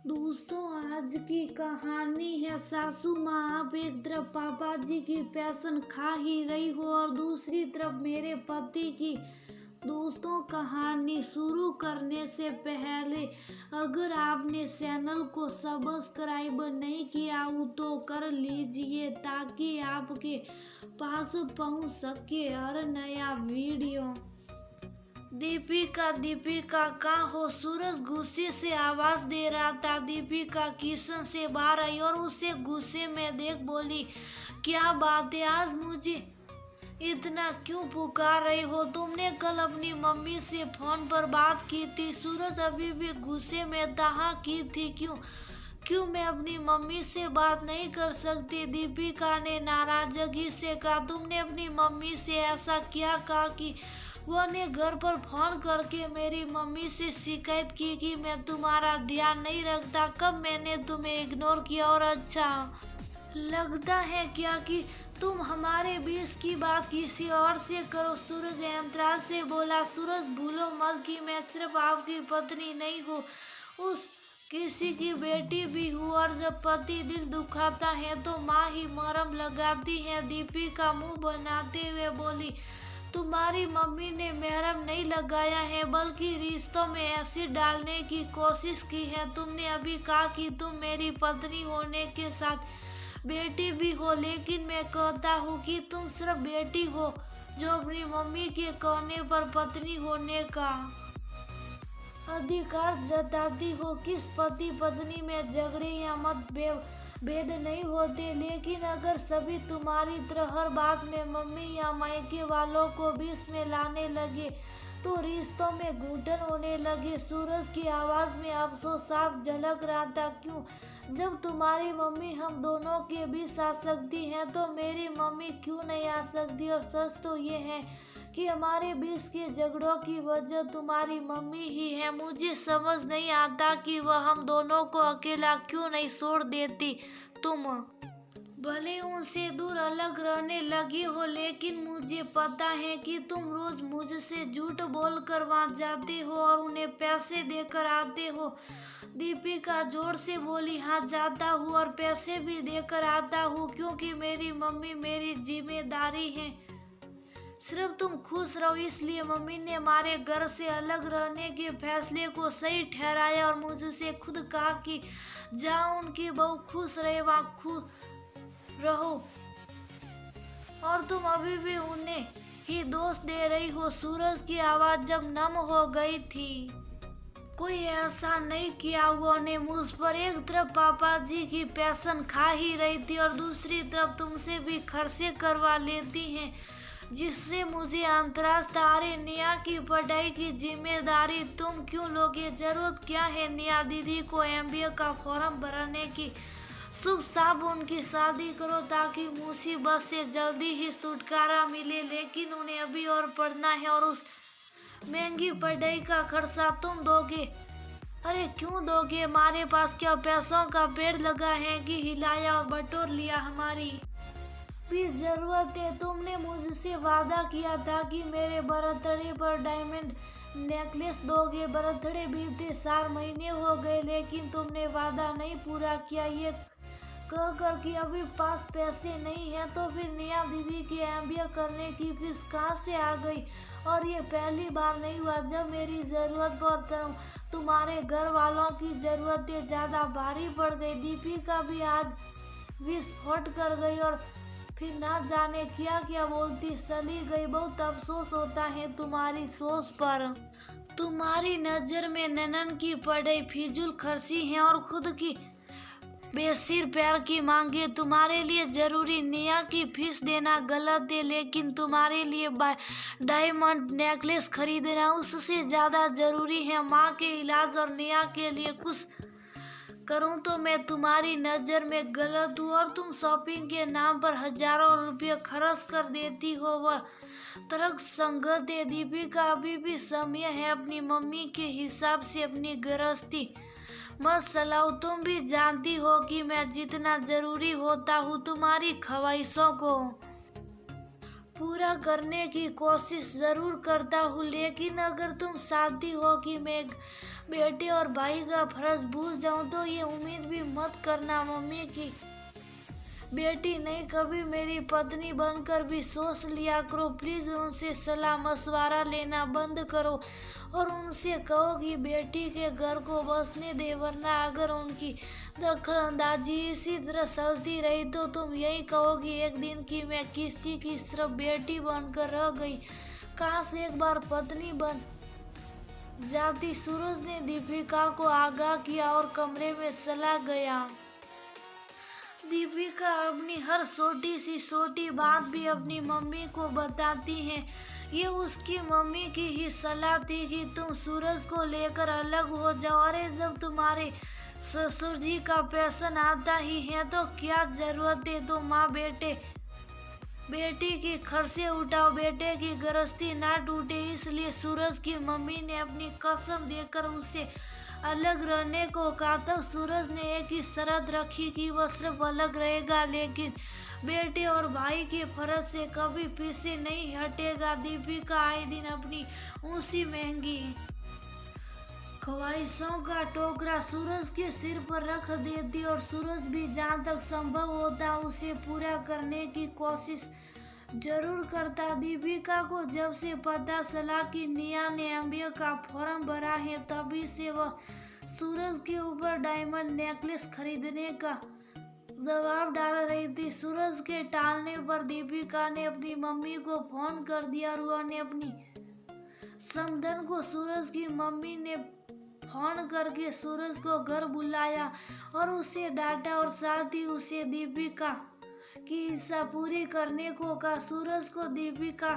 दोस्तों, आज की कहानी है सासू माँ। आप एक तरफ पापा जी की पेंशन खा ही रही हो और दूसरी तरफ मेरे पति की। दोस्तों, कहानी शुरू करने से पहले अगर आपने चैनल को सब्सक्राइब नहीं किया हो तो कर लीजिए ताकि आपके पास पहुंच सके हर नया वीडियो। दीपिका कहाँ हो? सूरज गुस्से से आवाज दे रहा था। दीपिका किचन से बाहर आई और उसे गुस्से में देख बोली, क्या बात है, आज मुझे इतना क्यों पुकार रही हो? तुमने कल अपनी मम्मी से फोन पर बात की थी। सूरज अभी भी गुस्से में था। हाँ की थी। क्यों मैं अपनी मम्मी से बात नहीं कर सकती? दीपिका ने नाराजगी से कहा, तुमने अपनी मम्मी से ऐसा क्या कहा कि वो ने घर पर फोन करके मेरी मम्मी से शिकायत की कि मैं तुम्हारा ध्यान नहीं रखता? कब मैंने तुम्हें इग्नोर किया? और अच्छा लगता है क्या कि तुम हमारे बीच की बात किसी और से करो? सूरज एतराज से बोला, सूरज भूलो मत कि मैं सिर्फ आपकी पत्नी नहीं हूँ, उस किसी की बेटी भी हूँ। और जब पति दिल दुखाता है तो माँ ही मरहम लगाती है। दीपिका मुंह बनाते हुए बोली, तुम्हारी मम्मी ने मरहम नहीं लगाया है बल्कि रिश्तों में एसिड डालने की कोशिश की है। तुमने अभी कहा कि तुम मेरी पत्नी होने के साथ बेटी भी हो, लेकिन मैं कहता हूँ कि तुम सिर्फ बेटी हो जो अपनी मम्मी के कहने पर पत्नी होने का अधिकार जताती हो। किस पति पत्नी में झगड़े या मतभेद नहीं होते, लेकिन अगर सभी तुम्हारी तरह हर बात में मम्मी या मायके वालों को बीच में लाने लगे तो रिश्तों में घुटन होने लगे। सूरज की आवाज में अफसोस साफ झलक रहा था। क्यों? जब तुम्हारी मम्मी हम दोनों के बीच आ सकती है तो मेरी मम्मी क्यों नहीं आ सकती? और सच तो ये है कि हमारे बीच के झगड़ों की वजह तुम्हारी मम्मी ही है। मुझे समझ नहीं आता कि वह हम दोनों को अकेला क्यों नहीं छोड़ देती। तुम भले उनसे दूर अलग रहने लगी हो, लेकिन मुझे पता है कि तुम रोज मुझसे झूठ बोलकर वहां जाते हो और उन्हें पैसे देकर आते हो। दीपिका जोर से बोली, हाँ जाता हूँ और पैसे भी देकर आता हूँ क्योंकि मेरी मम्मी मेरी जिम्मेदारी है। सिर्फ तुम खुश रहो इसलिए मम्मी ने हमारे घर से अलग रहने के फैसले को सही ठहराया और मुझसे खुद कहा कि जहाँ उनकी बहू खुश रहे वहाँ खुश रहो, और तुम अभी भी उन्हें ही दोष दे रही हो। सूरज की आवाज जब नम हो गई थी, कोई ऐसा नहीं किया हुआ ने मुझ पर। एक तरफ पापा जी की पेंशन खा ही रही थी और दूसरी तरफ तुमसे भी खर्चे करवा लेती हैं, जिससे मुझे अंतराज था। अरे निया की पढ़ाई की जिम्मेदारी तुम क्यों लोगे? जरूरत क्या है निया दीदी को MBA का फॉर्म भरने की? शुभ साब उनकी शादी करो ताकि मुसीबत से जल्दी ही छुटकारा मिले, लेकिन उन्हें अभी और पढ़ना है और उस महंगी पढ़ाई का खर्चा तुम दोगे। अरे क्यों दोगे? हमारे पास क्या पैसों का पेड़ लगा है कि हिलाया और बटोर लिया? हमारी भी जरूरत है। तुमने मुझसे वादा किया था कि मेरे बर्थडे पर डायमंड नेकलेस दोगे। बर्थडे बीते 4 महीने हो गए लेकिन तुमने वादा नहीं पूरा किया। ये कहकर कि अभी पास पैसे नहीं है तो फिर निया दीदी के MBA करने की फीस कहाँ से आ गई? और ये पहली बार नहीं हुआ जब मेरी जरूरत पर तुम्हारे घर वालों की जरूरतें ज्यादा भारी पड़ गई। दीपिका भी आज विस्फोट कर गई और फिर ना जाने क्या क्या बोलती चली गई। बहुत अफसोस होता है तुम्हारी सोच पर। तुम्हारी नजर में ननन की पढ़ाई फिजूल खर्ची है और खुद की बेसिर पैर की मांगे तुम्हारे लिए जरूरी। निया की फीस देना गलत है, लेकिन तुम्हारे लिए डायमंड नेकलेस खरीदना उससे ज्यादा जरूरी है। माँ के इलाज और निया के लिए कुछ करूं तो मैं तुम्हारी नजर में गलत हूँ और तुम शॉपिंग के नाम पर हजारों रुपये खर्च कर देती हो, वह तर्क संगत है। दीपिका अभी भी समय है अपनी मम्मी के हिसाब से अपनी गृहस्थी मत चलाओ। तुम भी जानती हो कि मैं जितना जरूरी होता हूँ तुम्हारी ख्वाहिशों को पूरा करने की कोशिश ज़रूर करता हूँ, लेकिन अगर तुम चाहती हो कि मैं बेटे और भाई का फर्ज भूल जाऊँ तो ये उम्मीद भी मत करना मम्मी की बेटी नहीं कभी मेरी पत्नी बनकर भी सोच लिया करो। प्लीज़ उनसे सलाह मशवरा लेना बंद करो और उनसे कहो कि बेटी के घर को बसने दे, वरना अगर उनकी दखलंदाजी इसी तरह चलती रही तो तुम यही कहोगी एक दिन कि मैं किसी की सिर्फ बेटी बनकर रह गई, काश एक बार पत्नी बन जाती। सूरज ने दीपिका को आगाह किया और कमरे में चला गया। दीपिका अपनी हर छोटी बात भी अपनी मम्मी को बताती है। ये उसकी मम्मी की ही सलाह थी कि तुम सूरज को लेकर अलग हो जाओ। अरे जब तुम्हारे ससुर जी का पेंशन आता ही है तो क्या जरूरत है तो माँ बेटी की खर्चे उठाओ, बेटे की गृहस्थी ना टूटे। इसलिए सूरज की मम्मी ने अपनी कसम देकर उसे अलग रहने को कहा। तब सूरज ने एक ही शर्त रखी कि वह सिर्फ अलग रहेगा, लेकिन बेटे और भाई के फर्ज से कभी पीछे नहीं हटेगा। दीपिका आए दिन अपनी ऊंची महंगी ख्वाहिशों का टोकरा सूरज के सिर पर रख देती और सूरज भी जहाँ तक संभव होता उसे पूरा करने की कोशिश जरूर करता। दीपिका को जब से पता चला कि निया ने MBA का फॉर्म भरा है तभी से वह सूरज के ऊपर डायमंड नेकलेस खरीदने का दबाव डाल रही थी। सूरज के टालने पर दीपिका ने अपनी मम्मी को फोन कर दिया और वह ने अपनी समधन को सूरज की मम्मी ने फोन करके सूरज को घर बुलाया और उसे डांटा और साथ ही उसे दीपिका की इच्छा पूरी करने को कहा। सूरज को दीपिका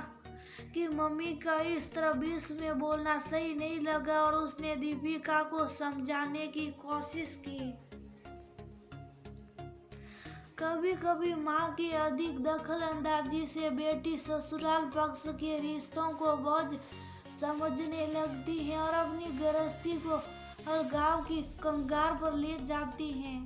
की मम्मी का इस तरह बीच में बोलना सही नहीं लगा और उसने दीपिका को समझाने की कोशिश की। कभी कभी माँ की अधिक दखल अंदाजी से बेटी ससुराल पक्ष के रिश्तों को बोझ समझने लगती है और अपनी गृहस्थी को अलगाव की कंगार पर ले जाती है।